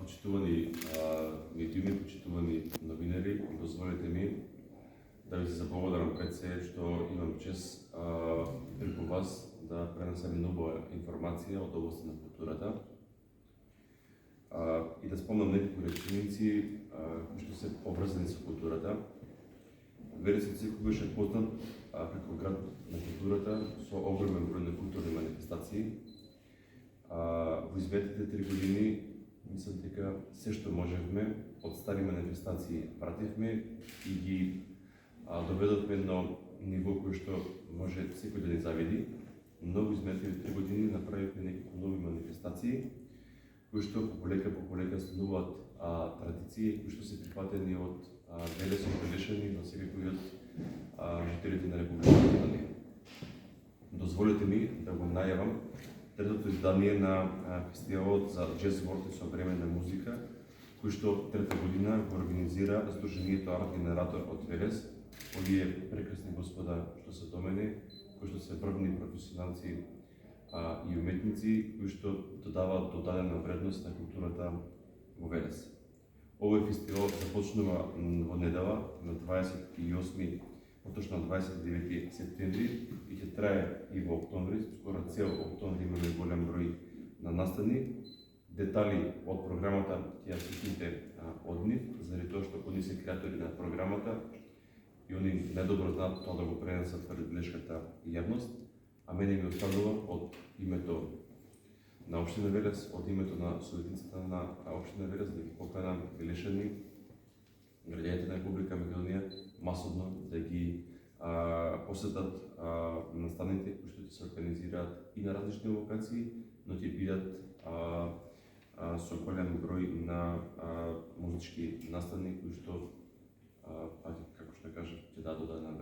почитувани медиуми, почитувани новинари, дозволете ми да ви се заблагодарам пред се што имам чест преку вас да пренесам нова информација од областта на културата и да спомнам неколку реченици кои што се поврзани со културата. Велес секогаш е познат како град на културата со огромен број на културни манифестации. Во изминатите 3 години мислам дека се што можевме од стари манифестации пративме и ги доведовме на ниво кој што може секој да ни завиди. Но во изминатите 3 години направивме неколку нови манифестации кои што по полека стануваат традиции кои што се прифатени од Велес, прилишени на секој од жителите на Република Македонија. Дозволете ми да го најавам третото издание на фестивалот за джез ворд и современна музика, кој што трета година го организира Сдруженијето Арт Генератор од Велес. Овие прекрасни господа што се до мене, кои што се врвни професионалци и уметници, кои што додаваат додадена вредност на културата во Велес. Овој фестивал започнува во недела на 28, поточно 29 септември и ќе трае и во октомври. Скоро цел октомври имаме голем број на настани. Детали од програмата ќе ја слушнете од нив, заради тоа што они се креатори на програмата и они недобро знаат тоа да го пренесат пред блешката јавност, а мене ми останува од името на општина Велес, од името на советницата на општина Велес да ги поканам велешани граѓаните на Република Македонија масовно да ги посетат настаните кои што ќе се организираат и на различни локации, но ќе бидат со голем број на музички настани кои што, како што кажав, ќе дадат додадена